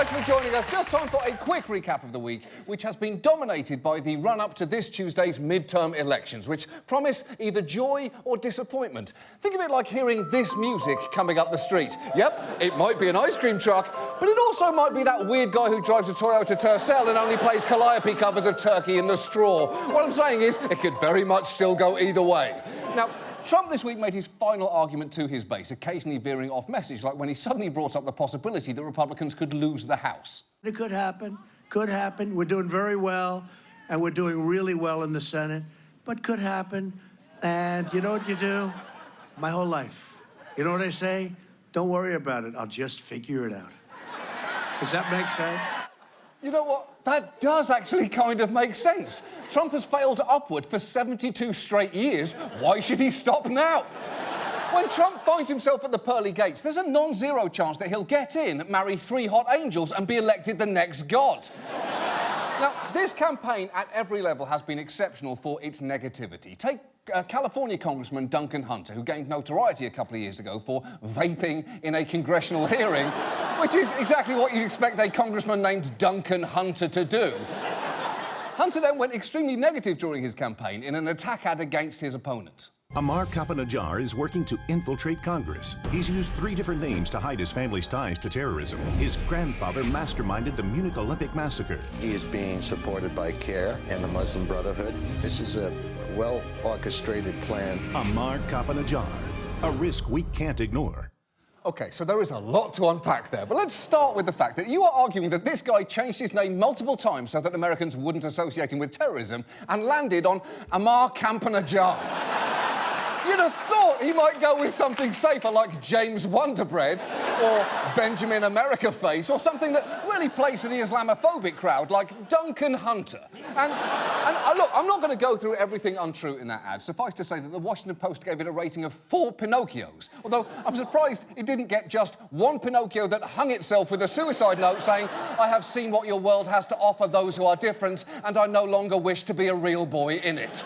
guys for joining us. Just time for a quick recap of the week, which has been dominated by the run-up to this Tuesday's midterm elections, which promise either joy or disappointment. Think of it like hearing this music coming up the street. Yep, it might be an ice cream truck, but it also might be that weird guy who drives a Toyota Tercel and only plays Calliope covers of Turkey in the Straw. What I'm saying is, it could very much still go either way. Now, Trump this week made his final argument to his base, occasionally veering off message, like when he suddenly brought up the possibility that Republicans could lose the House. It could happen. Could happen. We're doing very well, and we're doing really well in the Senate, but could happen. And you know what you do? My whole life. You know what I say? Don't worry about it. I'll just figure it out. Does that make sense? You know what? That does actually kind of make sense. Trump has failed upward for 72 straight years. Why should he stop now? When Trump finds himself at the pearly gates, there's a non-zero chance that he'll get in, marry 3 hot angels and be elected the next god. Now, this campaign at every level has been exceptional for its negativity. Take California Congressman Duncan Hunter, who gained notoriety a couple of years ago for vaping in a congressional hearing, which is exactly what you'd expect a congressman named Duncan Hunter to do. Hunter then went extremely negative during his campaign in an attack ad against his opponent. Amar Kapaнаjar is working to infiltrate Congress. He's used 3 different names to hide his family's ties to terrorism. His grandfather masterminded the Munich Olympic massacre. He is being supported by CARE and the Muslim Brotherhood. This is a well-orchestrated plan. Amar Kapaнаjar, a risk we can't ignore. OK, so there is a lot to unpack there, but let's start with the fact that you are arguing that this guy changed his name multiple times so that Americans wouldn't associate him with terrorism and landed on Amar Kapaнаjar. You'd have thought he might go with something safer like James Wonderbread or Benjamin America Face or something that really plays to the Islamophobic crowd like Duncan Hunter. And look, I'm not going to go through everything untrue in that ad. Suffice to say that the Washington Post gave it a rating of 4 Pinocchios, although I'm surprised it didn't get just 1 Pinocchio that hung itself with a suicide note saying, "I have seen what your world has to offer those who are different, and I no longer wish to be a real boy in it."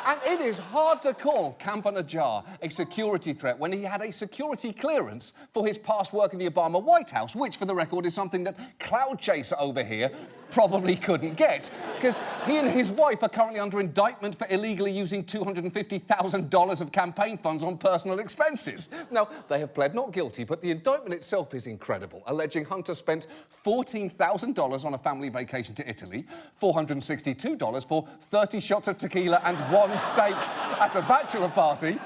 And it is hard to call Kapaнаjar a security threat when he had a security clearance for his past work in the Obama White House, which, for the record, is something that Cloud Chaser over here probably couldn't get, because he and his wife are currently under indictment for illegally using $250,000 of campaign funds on personal expenses. Now, they have pled not guilty, but the indictment itself is incredible, alleging Hunter spent $14,000 on a family vacation to Italy, $462 for 30 shots of tequila and 1 steak at a bachelor party,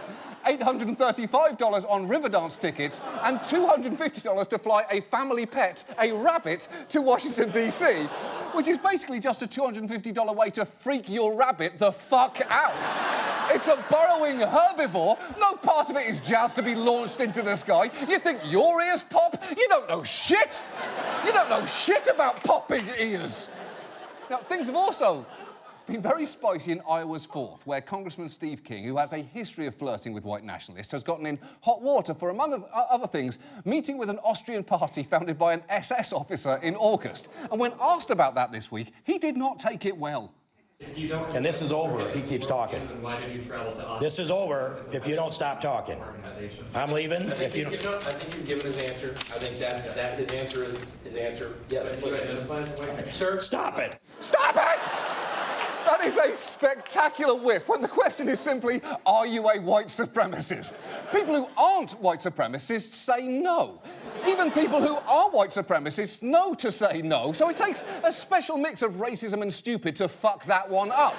$835 on Riverdance tickets, and $250 to fly a family pet, a rabbit, to Washington, D.C., which is basically just a $250 way to freak your rabbit the fuck out. It's a burrowing herbivore. No part of it is jazzed to be launched into the sky. You think your ears pop? You don't know shit. You don't know shit about popping ears. Now, things have also been very spicy in Iowa's 4th, where Congressman Steve King, who has a history of flirting with white nationalists, has gotten in hot water for, among other things, meeting with an Austrian party founded by an SS officer in August. And when asked about that this week, he did not take it well. And this is over if he keeps talking. Why did you travel to Austin? This is over if you don't stop talking. I'm leaving. I think he's given his answer. I think that his answer is his answer. Yeah, that's what identifies. Sir, stop it. Stop it! That is a spectacular whiff when the question is simply, are you a white supremacist? People who aren't white supremacists say no. Even people who are white supremacists know to say no, so it takes a special mix of racism and stupid to fuck that one up.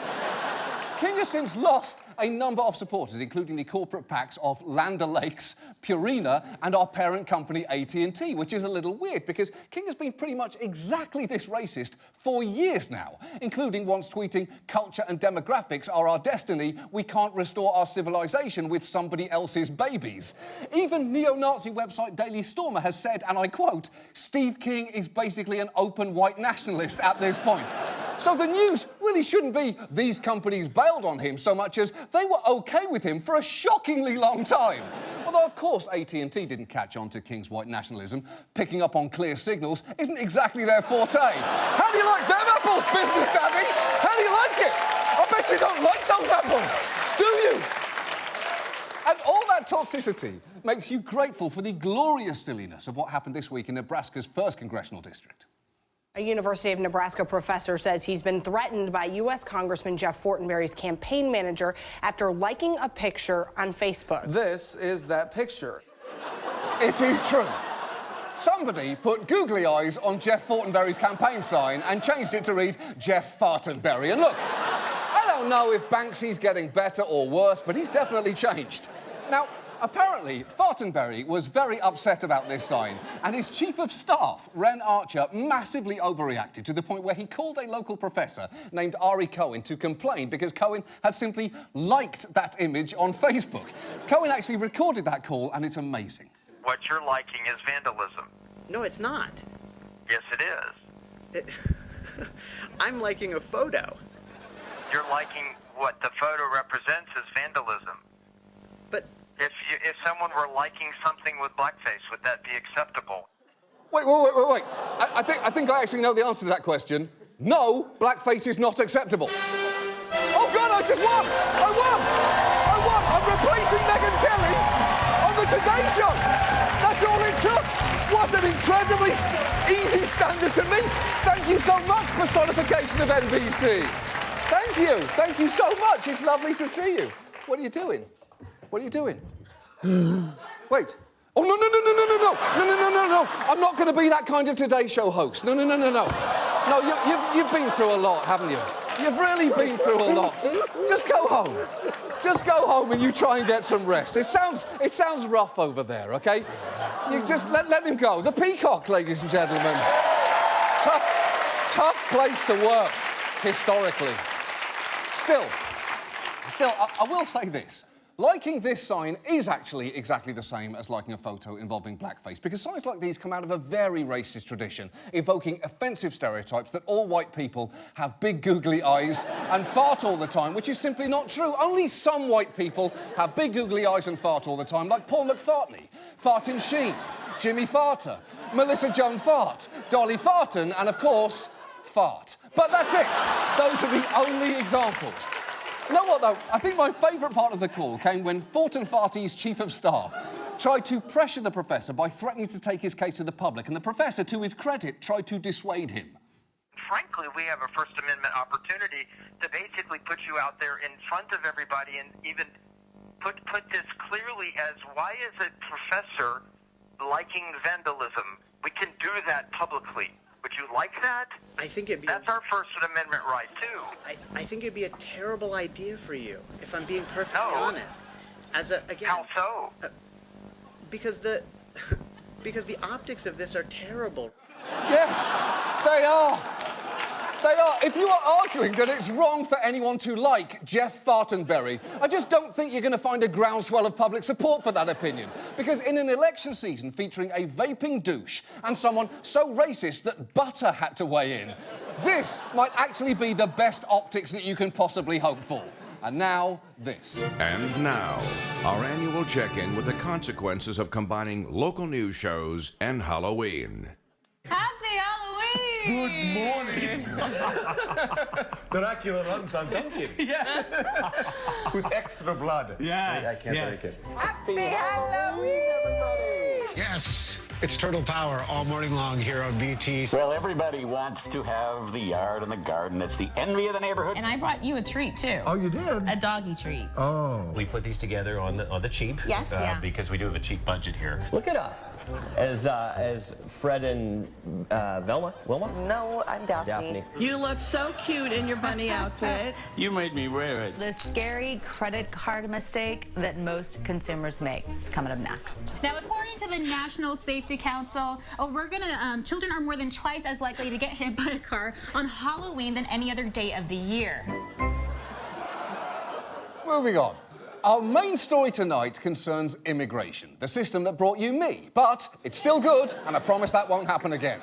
King has since lost a number of supporters, including the corporate PACs of Land O'Lakes, Purina, and our parent company AT&T, which is a little weird because King has been pretty much exactly this racist for years now, including once tweeting, "Culture and demographics are our destiny. We can't restore our civilization with somebody else's babies." Even neo-Nazi website Daily Stormer has said, and I quote, "Steve King is basically an open white nationalist at this point." So the news really shouldn't be these companies bailed on him so much as they were OK with him for a shockingly long time. Although, of course, AT&T didn't catch on to King's white nationalism. Picking up on clear signals isn't exactly their forte. How do you like them apples, business daddy? How do you like it? I bet you don't like those apples, do you? And all that toxicity makes you grateful for the glorious silliness of what happened this week in Nebraska's 1st congressional district. A University of Nebraska professor says he's been threatened by U.S. Congressman Jeff Fortenberry's campaign manager after liking a picture on Facebook. This is that picture. It is true. Somebody put googly eyes on Jeff Fortenberry's campaign sign and changed it to read Jeff Fartenberry. And look, I don't know if Banksy's getting better or worse, but he's definitely changed. Now, apparently, Fartenberry was very upset about this sign, and his chief of staff, Ren Archer, massively overreacted to the point where he called a local professor named Ari Cohen to complain because Cohen had simply liked that image on Facebook. Cohen actually recorded that call, and it's amazing. What you're liking is vandalism. No, it's not. Yes, it is. I'm liking a photo. You're liking what the photo represents as vandalism. But if someone were liking something with blackface, would that be acceptable? Wait. I think I actually know the answer to that question. No, blackface is not acceptable. Oh, God, I just won! I won! I'm replacing Megyn Kelly on the Today Show! That's all it took! What an incredibly easy standard to meet! Thank you so much, personification of NBC. Thank you so much. It's lovely to see you. What are you doing? Wait. Oh, no. I'm not going to be that kind of Today Show host. No. No, you've been through a lot, haven't you? You've really been through a lot. Just go home. Just go home and you try and get some rest. It sounds rough over there, OK? You just let him go. The Peacock, ladies and gentlemen. Tough place to work, historically. Still, I will say this. Liking this sign is actually exactly the same as liking a photo involving blackface, because signs like these come out of a very racist tradition, evoking offensive stereotypes that all white people have big googly eyes and fart all the time, which is simply not true. Only some white people have big googly eyes and fart all the time, like Paul McCartney, Fartin Sheen, Jimmy Farter, Melissa Joan Fart, Dolly Farton, and of course, Fart. But that's it. Those are the only examples. You know what, though? I think my favourite part of the call came when Fortenfarty's chief of staff tried to pressure the professor by threatening to take his case to the public, and the professor, to his credit, tried to dissuade him. Frankly, we have a First Amendment opportunity to basically put you out there in front of everybody and even put this clearly as, why is a professor liking vandalism? We can do that publicly. Would you like that? I think it'd be... That's our First Amendment right, too. I think it'd be a terrible idea for you, if I'm being perfectly honest. Again... How so? Because the optics of this are terrible. Yes, they are. If you are arguing that it's wrong for anyone to like Jeff Fartenberry, I just don't think you're going to find a groundswell of public support for that opinion. Because in an election season featuring a vaping douche and someone so racist that butter had to weigh in, this might actually be the best optics that you can possibly hope for. And now, this. And now, our annual check-in with the consequences of combining local news shows and Halloween. Happy Halloween! Good morning. Dracula runs on Dunkin'. Yes. With extra blood. Yes. I can't break it. Happy Halloween, everybody! Yes, it's Turtle Power all morning long here on BT. Well, everybody wants to have the yard and the garden. That's the envy of the neighborhood. And I brought you a treat, too. Oh, you did? A doggy treat. Oh. We put these together on the cheap. Yes. Because we do have a cheap budget here. Look at us. As Fred and Wilma? No, I'm Daphne. You look so cute in your bunny outfit. You made me wear it. The scary credit card mistake that most consumers make. It's coming up next. Now, according to the National Safety Council, children are more than twice as likely to get hit by a car on Halloween than any other day of the year. Moving on. Our main story tonight concerns immigration, the system that brought you me. But it's still good, and I promise that won't happen again.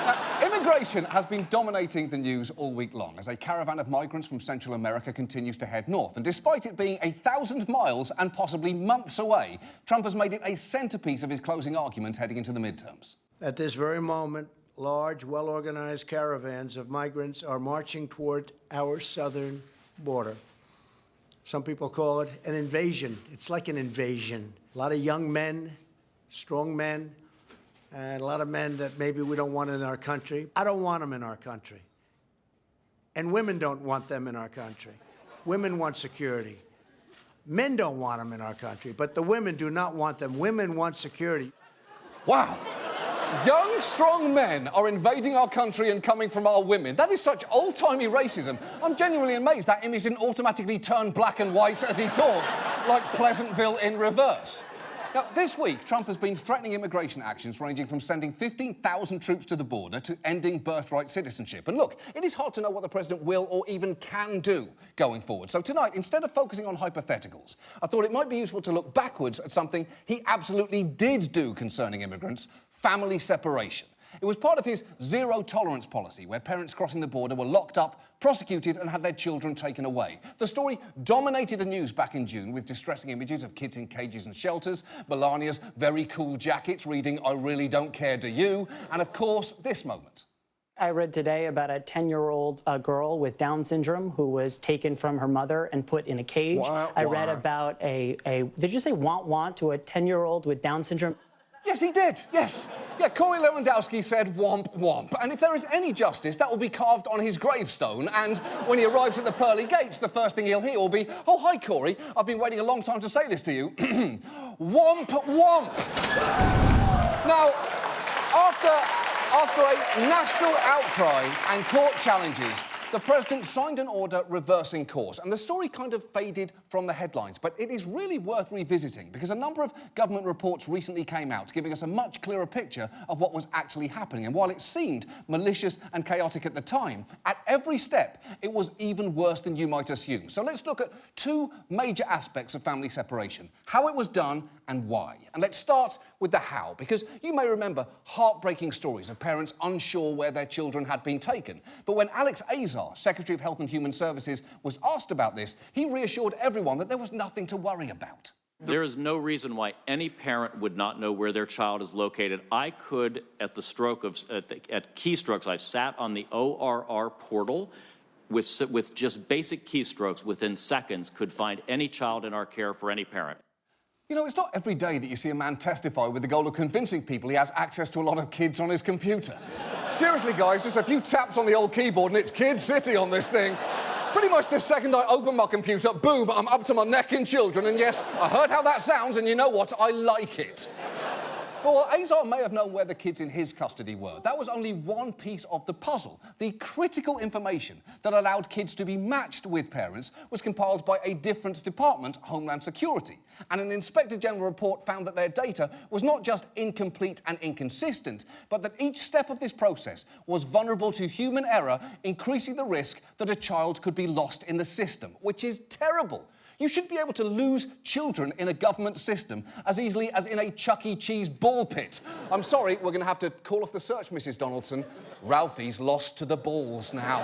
Now, immigration has been dominating the news all week long as a caravan of migrants from Central America continues to head north. And despite it being 1,000 miles and possibly months away, Trump has made it a centerpiece of his closing argument heading into the midterms. At this very moment, large, well-organized caravans of migrants are marching toward our southern border. Some people call it an invasion. It's like an invasion. A lot of young men, strong men, and a lot of men that maybe we don't want in our country. I don't want them in our country. And women don't want them in our country. Women want security. Men don't want them in our country, but the women do not want them. Women want security. Wow. Young, strong men are invading our country and coming from our women. That is such old-timey racism. I'm genuinely amazed that image didn't automatically turn black and white as he talked, like Pleasantville in reverse. Now, this week, Trump has been threatening immigration actions ranging from sending 15,000 troops to the border to ending birthright citizenship. And look, it is hard to know what the president will or even can do going forward. So tonight, instead of focusing on hypotheticals, I thought it might be useful to look backwards at something he absolutely did do concerning immigrants: family separation. It was part of his zero-tolerance policy, where parents crossing the border were locked up, prosecuted, and had their children taken away. The story dominated the news back in June with distressing images of kids in cages and shelters, Melania's very cool jackets reading, "I really don't care, do you?" and, of course, this moment. I read today about a 10-year-old girl with Down syndrome who was taken from her mother and put in a cage. I read about did you say want to a 10-year-old with Down syndrome? Yes, he did, yes. Yeah, Corey Lewandowski said womp womp. And if there is any justice, that will be carved on his gravestone. And when he arrives at the pearly gates, the first thing he'll hear will be, "Oh, hi, Corey. I've been waiting a long time to say this to you." Womp womp. Now, after a national outcry and court challenges, the president signed an order reversing course, and the story kind of faded from the headlines, but it is really worth revisiting because a number of government reports recently came out giving us a much clearer picture of what was actually happening. And while it seemed malicious and chaotic at the time, at every step it was even worse than you might assume. So let's look at two major aspects of family separation: how it was done and why. And let's start with the how, because you may remember heartbreaking stories of parents unsure where their children had been taken. But when Alex Azar, Secretary of Health and Human Services, was asked about this, he reassured everyone that there was nothing to worry about. There is no reason why any parent would not know where their child is located. I could, at keystrokes, I sat on the ORR portal with just basic keystrokes within seconds, could find any child in our care for any parent. You know, it's not every day that you see a man testify with the goal of convincing people he has access to a lot of kids on his computer. Seriously, guys, just a few taps on the old keyboard and it's Kid City on this thing. Pretty much the second I open my computer, boom, I'm up to my neck in children, and yes, I heard how that sounds, and you know what? I like it. But while Azar may have known where the kids in his custody were, that was only one piece of the puzzle. The critical information that allowed kids to be matched with parents was compiled by a different department, Homeland Security. And an Inspector General report found that their data was not just incomplete and inconsistent, but that each step of this process was vulnerable to human error, increasing the risk that a child could be lost in the system, which is terrible. You should be able to lose children in a government system as easily as in a Chuck E. Cheese ball pit. I'm sorry, we're going to have to call off the search, Mrs. Donaldson. Ralphie's lost to the balls now.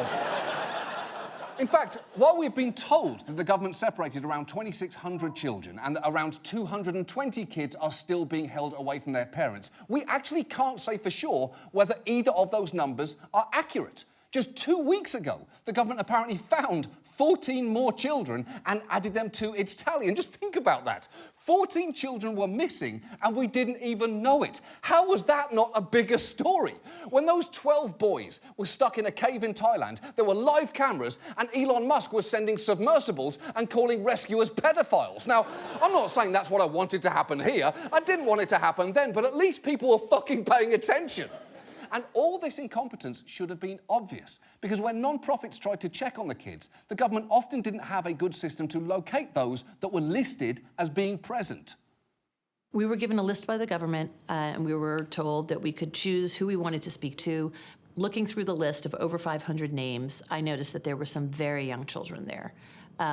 In fact, while we've been told that the government separated around 2,600 children and that around 220 kids are still being held away from their parents, we actually can't say for sure whether either of those numbers are accurate. Just 2 weeks ago, the government apparently found 14 more children and added them to its tally. And just think about that. 14 children were missing and we didn't even know it. How was that not a bigger story? When those 12 boys were stuck in a cave in Thailand, there were live cameras and Elon Musk was sending submersibles and calling rescuers pedophiles. Now, I'm not saying that's what I wanted to happen here. I didn't want it to happen then, but at least people were fucking paying attention. And all this incompetence should have been obvious, because when non-profits tried to check on the kids, the government often didn't have a good system to locate those that were listed as being present. We were given a list by the government, and we were told that we could choose who we wanted to speak to. Looking through the list of over 500 names, I noticed that there were some very young children there,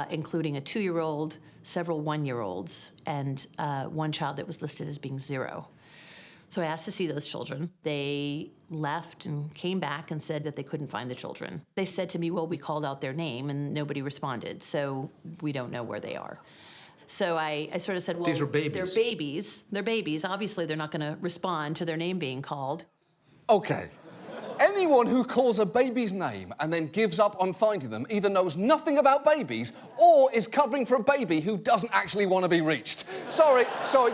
including a 2-year-old, several 1-year-olds, and one child that was listed as being 0. So I asked to see those children. They left and came back and said that they couldn't find the children. They said to me, well, we called out their name and nobody responded, so we don't know where they are. So I sort of said, well, these are babies. They're babies. They're babies. Obviously, they're not going to respond to their name being called. Okay. anyone who calls a baby's name and then gives up on finding them either knows nothing about babies or is covering for a baby who doesn't actually want to be reached. Sorry,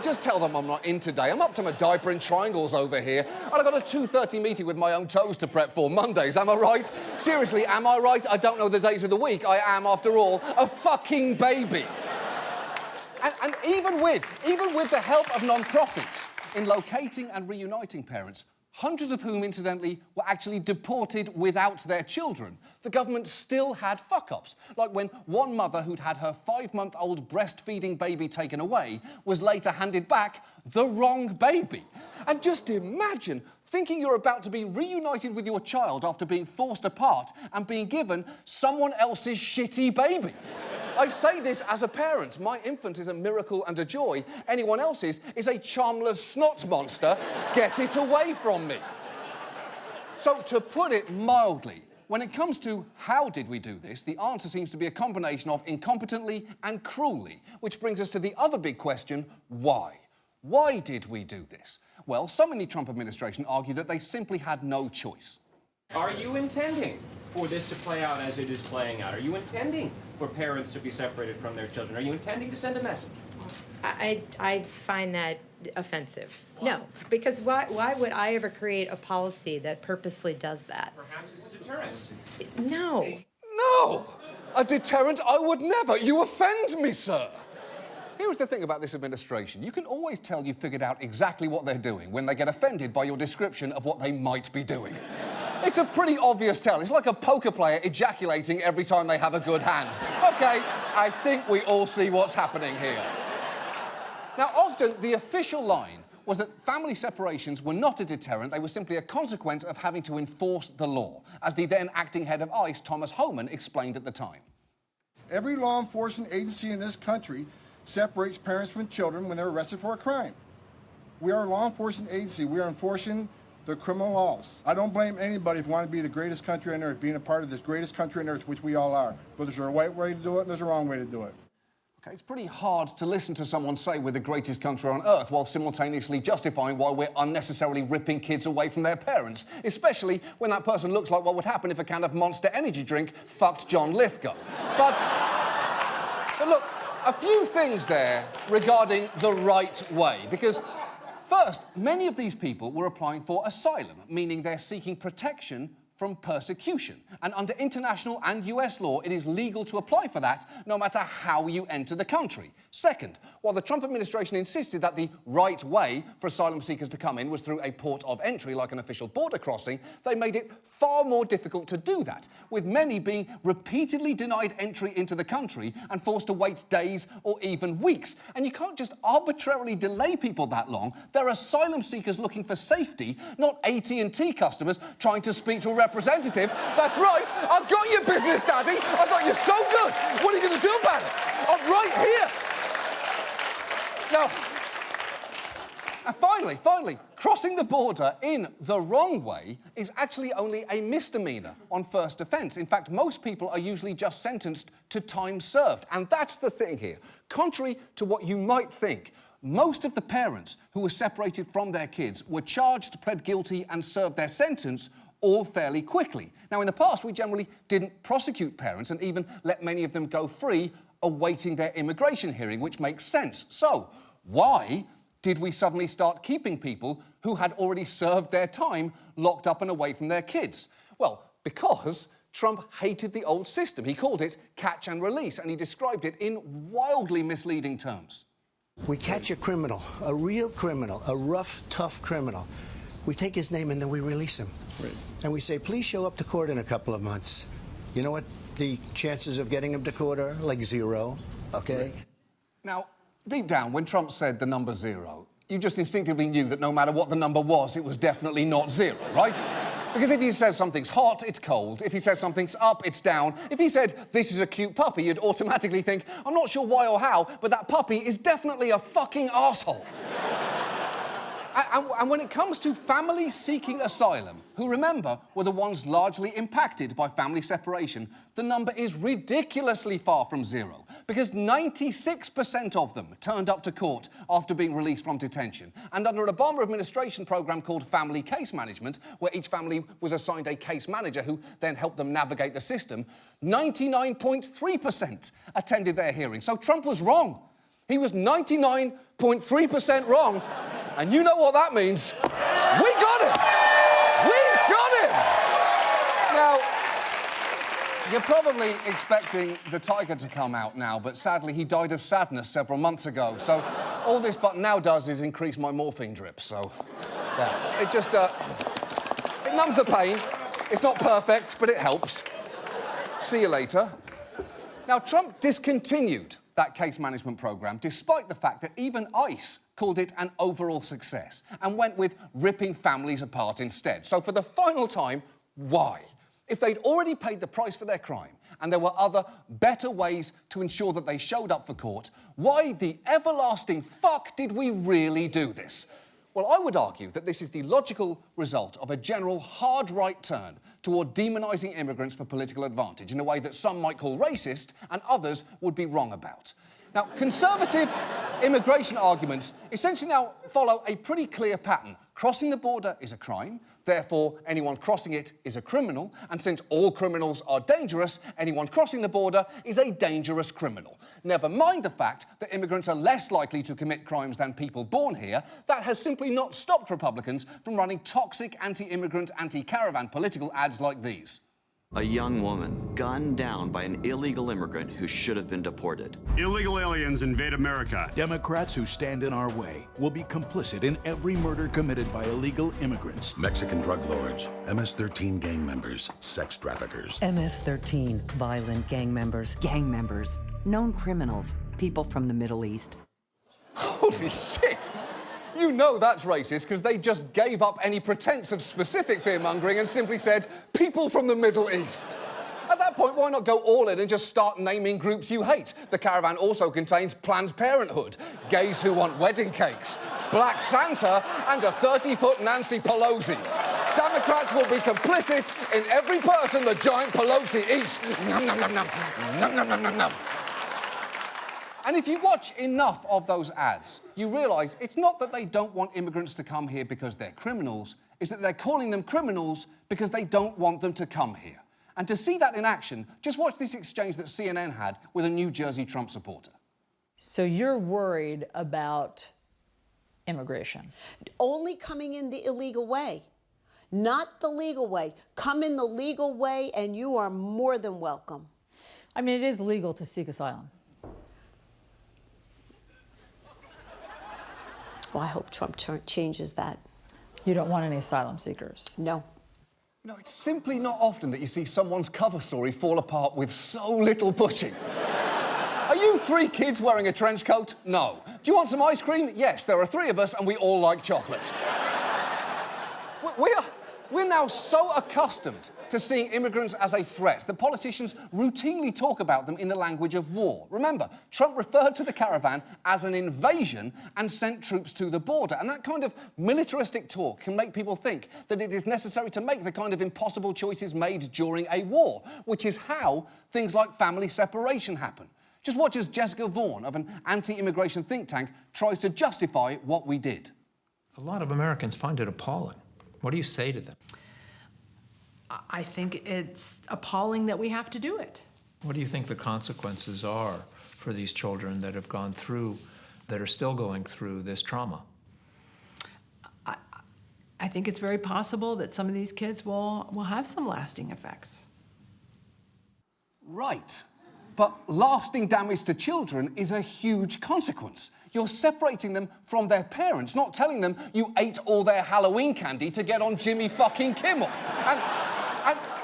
just tell them I'm not in today. I'm up to my diaper in triangles over here, and I've got a 2:30 meeting with my own toes to prep for Mondays, am I right? Seriously, am I right? I don't know the days of the week. I am, after all, a fucking baby. And even with the help of non-profits in locating and reuniting parents, hundreds of whom, incidentally, were actually deported without their children, the government still had fuck-ups. Like when one mother who'd had her 5-month-old breastfeeding baby taken away was later handed back the wrong baby. And just imagine thinking you're about to be reunited with your child after being forced apart and being given someone else's shitty baby. I say this as a parent. My infant is a miracle and a joy. Anyone else's is a charmless snot monster. Get it away from me. So, to put it mildly, when it comes to how did we do this, the answer seems to be a combination of incompetently and cruelly, which brings us to the other big question, why? Why did we do this? Well, some in the Trump administration argue that they simply had no choice. Are you intending for this to play out as it is playing out? Are you intending for parents to be separated from their children? Are you intending to send a message? I find that offensive. No, because why would I ever create a policy that purposely does that? Perhaps it's a deterrent. No. No! A deterrent? I would never. You offend me, sir. Here's the thing about this administration. You can always tell you've figured out exactly what they're doing when they get offended by your description of what they might be doing. It's a pretty obvious tell. It's like a poker player ejaculating every time they have a good hand. OK, I think we all see what's happening here. Now, often the official line was that family separations were not a deterrent, they were simply a consequence of having to enforce the law, as the then acting head of ICE, Thomas Homan, explained at the time. Every law enforcement agency in this country separates parents from children when they're arrested for a crime. We are a law enforcement agency. We are enforcing the criminal laws. I don't blame anybody if you want to be the greatest country on earth, being a part of this greatest country on earth, which we all are. But there's a right way to do it and there's a wrong way to do it. OK, it's pretty hard to listen to someone say we're the greatest country on earth while simultaneously justifying why we're unnecessarily ripping kids away from their parents, especially when that person looks like what would happen if a can of Monster energy drink fucked John Lithgow. But look, a few things there regarding the right way, because first, many of these people were applying for asylum, meaning they're seeking protection from persecution. And under international and US law, it is legal to apply for that no matter how you enter the country. Second, while the Trump administration insisted that the right way for asylum seekers to come in was through a port of entry, like an official border crossing, they made it far more difficult to do that, with many being repeatedly denied entry into the country and forced to wait days or even weeks. And you can't just arbitrarily delay people that long. They're asylum seekers looking for safety, not AT&T customers trying to speak to a representative. That's right, I've got your business, Daddy. I've got you so good. What are you going to do about it? I'm right here. Now, finally, crossing the border in the wrong way is actually only a misdemeanor on first offence. In fact, most people are usually just sentenced to time served. And that's the thing here. Contrary to what you might think, most of the parents who were separated from their kids were charged, pled guilty, and served their sentence all fairly quickly. Now, in the past, we generally didn't prosecute parents and even let many of them go free awaiting their immigration hearing, which makes sense. So, why did we suddenly start keeping people who had already served their time locked up and away from their kids? Well, because Trump hated the old system. He called it catch and release, and he described it in wildly misleading terms. We catch a criminal, a real criminal, a rough, tough criminal. We take his name and then we release him. Right. And we say, please show up to court in a couple of months. You know what the chances of getting him to court are? Like 0, okay? Right. Now, deep down, when Trump said the number 0, you just instinctively knew that no matter what the number was, it was definitely not 0, right? Because if he says something's hot, it's cold. If he says something's up, it's down. If he said, this is a cute puppy, you'd automatically think, I'm not sure why or how, but that puppy is definitely a fucking arsehole. And when it comes to families seeking asylum, who, remember, were the ones largely impacted by family separation, the number is ridiculously far from zero, because 96% of them turned up to court after being released from detention. And under an Obama administration program called Family Case Management, where each family was assigned a case manager who then helped them navigate the system, 99.3% attended their hearing. So Trump was wrong. He was 99.3% wrong. And you know what that means. We got him! We got him! Now, you're probably expecting the tiger to come out now, but sadly he died of sadness several months ago. So all this button now does is increase my morphine drip, so... yeah, it just, it numbs the pain. It's not perfect, but it helps. See you later. Now, Trump discontinued that case management program, despite the fact that even ICE called it an overall success and went with ripping families apart instead. So for the final time, why? If they'd already paid the price for their crime and there were other, better ways to ensure that they showed up for court, why the everlasting fuck did we really do this? Well, I would argue that this is the logical result of a general hard right turn toward demonising immigrants for political advantage in a way that some might call racist and others would be wrong about. Now, conservative immigration arguments essentially now follow a pretty clear pattern. Crossing the border is a crime, therefore anyone crossing it is a criminal, and since all criminals are dangerous, anyone crossing the border is a dangerous criminal. Never mind the fact that immigrants are less likely to commit crimes than people born here. That has simply not stopped Republicans from running toxic anti-immigrant, anti-caravan political ads like these. A young woman gunned down by an illegal immigrant who should have been deported. Illegal aliens invade America. Democrats who stand in our way will be complicit in every murder committed by illegal immigrants. Mexican drug lords, MS-13 gang members, sex traffickers. MS-13, violent gang members, known criminals, people from the Middle East. Holy shit! You know that's racist because they just gave up any pretense of specific fear-mongering and simply said, people from the Middle East. At that point, why not go all in and just start naming groups you hate? The caravan also contains Planned Parenthood, gays who want wedding cakes, Black Santa, and a 30-foot Nancy Pelosi. Democrats will be complicit in every person the giant Pelosi eats. Nom, nom, nom, nom. Nom, nom, nom, nom, nom. And if you watch enough of those ads, you realise it's not that they don't want immigrants to come here because they're criminals, it's that they're calling them criminals because they don't want them to come here. And to see that in action, just watch this exchange that CNN had with a New Jersey Trump supporter. So you're worried about immigration? Only coming in the illegal way, not the legal way. Come in the legal way and you are more than welcome. I mean, it is legal to seek asylum. Well, I hope Trump changes that. You don't want any asylum seekers? No. No, it's simply not often that you see someone's cover story fall apart with so little pushing. Are you 3 kids wearing a trench coat? No. Do you want some ice cream? Yes, there are 3 of us and we all like chocolate. We're now so accustomed to seeing immigrants as a threat that politicians routinely talk about them in the language of war. Remember, Trump referred to the caravan as an invasion and sent troops to the border. And that kind of militaristic talk can make people think that it is necessary to make the kind of impossible choices made during a war, which is how things like family separation happen. Just watch as Jessica Vaughan of an anti-immigration think tank tries to justify what we did. A lot of Americans find it appalling. What do you say to them? I think it's appalling that we have to do it. What do you think the consequences are for these children that have gone through, that are still going through this trauma? I think it's very possible that some of these kids will have some lasting effects. Right. But lasting damage to children is a huge consequence. You're separating them from their parents, not telling them you ate all their Halloween candy to get on Jimmy fucking Kimmel. And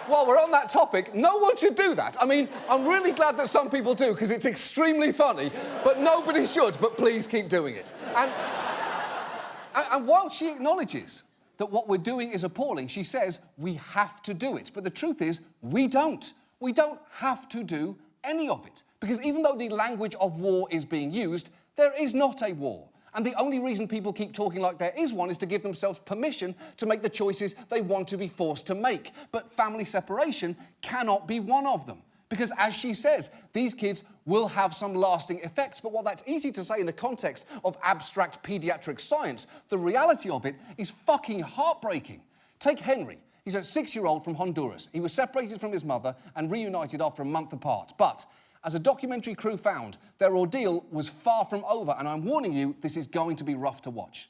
while we're on that topic, no one should do that. I mean, I'm really glad that some people do, because it's extremely funny, but nobody should, but please keep doing it. And while she acknowledges that what we're doing is appalling, she says we have to do it. But the truth is, we don't. We don't have to do any of it. Because even though the language of war is being used, there is not a war. And the only reason people keep talking like there is one is to give themselves permission to make the choices they want to be forced to make. But family separation cannot be one of them. Because, as she says, these kids will have some lasting effects. But while that's easy to say in the context of abstract paediatric science, the reality of it is fucking heartbreaking. Take Henry. He's a 6-year-old from Honduras. He was separated from his mother and reunited after a month apart. But, as a documentary crew found, their ordeal was far from over, and I'm warning you, this is going to be rough to watch.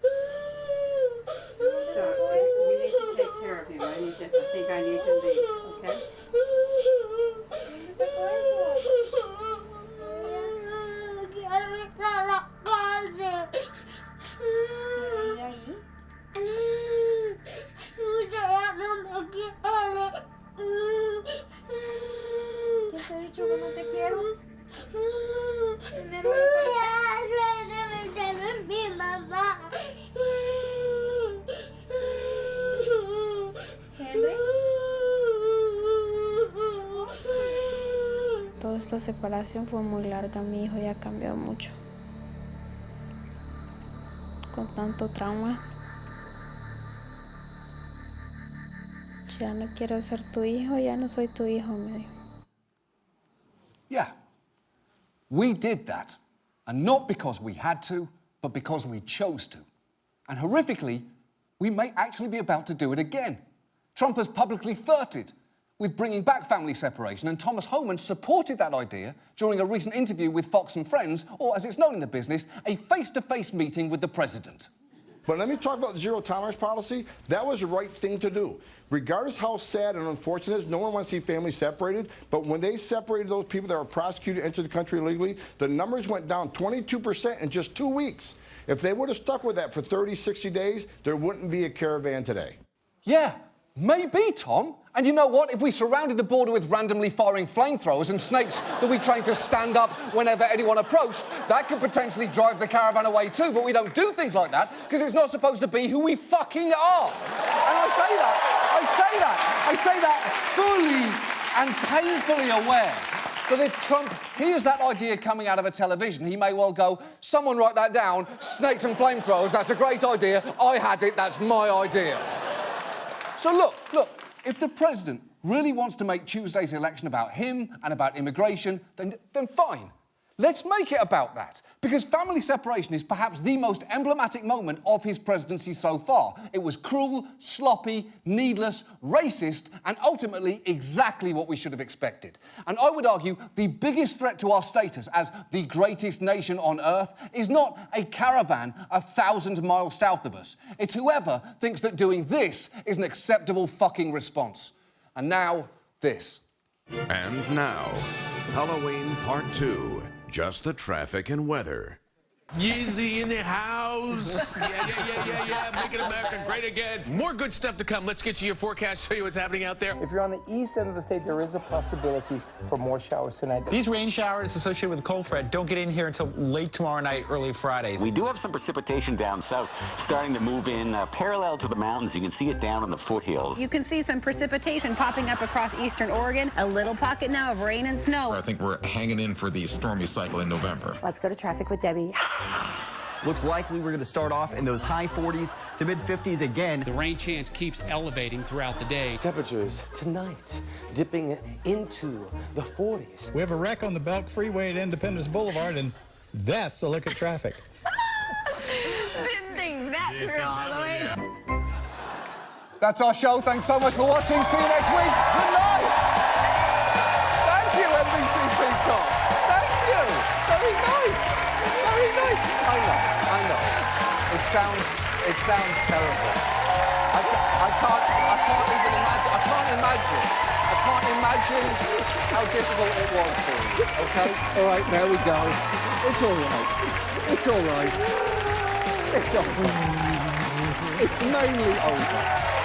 So, we need to take care of him. I think I need to leave, okay? Toda esta separación fue muy larga, mi hijo ya ha cambiado mucho. Con tanto trauma. Ya no quiero ser tu hijo, ya no soy tu hijo, me dijo. Yeah, we did that. And not because we had to, but because we chose to. And horrifically, we may actually be about to do it again. Trump has publicly flirted with bringing back family separation, and Thomas Homan supported that idea during a recent interview with Fox and Friends, or as it's known in the business, a face-to-face meeting with the president. But let me talk about the zero-tolerance policy. That was the right thing to do. Regardless how sad and unfortunate it is, no one wants to see families separated, but when they separated those people that were prosecuted into the country illegally, the numbers went down 22% in just 2 weeks. If they would have stuck with that for 30, 60 days, there wouldn't be a caravan today. Yeah, maybe, Tom. And you know what? If we surrounded the border with randomly firing flamethrowers and snakes that we trained to stand up whenever anyone approached, that could potentially drive the caravan away too. But we don't do things like that because it's not supposed to be who we fucking are. And I say that fully and painfully aware that if Trump hears that idea coming out of a television, he may well go, someone write that down, snakes and flamethrowers, that's a great idea, I had it, that's my idea. So look, if the president really wants to make Tuesday's election about him and about immigration, then fine. Let's make it about that, because family separation is perhaps the most emblematic moment of his presidency so far. It was cruel, sloppy, needless, racist, and ultimately exactly what we should have expected. And I would argue the biggest threat to our status as the greatest nation on earth is not a caravan 1,000 miles south of us. It's whoever thinks that doing this is an acceptable fucking response. And now, this. And now, Halloween Part 2. Just the traffic and weather. Yeezy in the house. Yeah. Making America great again. More good stuff to come. Let's get to your forecast, show you what's happening out there. If you're on the east end of the state, there is a possibility for more showers tonight. These rain showers associated with the cold front don't get in here until late tomorrow night, early Friday. We do have some precipitation down south starting to move in parallel to the mountains. You can see it down in the foothills. You can see some precipitation popping up across eastern Oregon. A little pocket now of rain and snow. I think we're hanging in for the stormy cycle in November. Let's go to traffic with Debbie. Looks likely we're going to start off in those high 40s to mid 50s again. The rain chance keeps elevating throughout the day. Temperatures tonight dipping into the 40s. We have a wreck on the Belk Freeway at Independence Boulevard, and that's a look at traffic. Didn't think that through all the way. That's our show. Thanks so much for watching. See you next week. Good night. Thank you, NBC Peacock. Thank you. Very nice. Very nice. I know. It sounds terrible. I can't imagine how difficult it was for you. Okay? All right, there we go. It's all right. It's mainly over.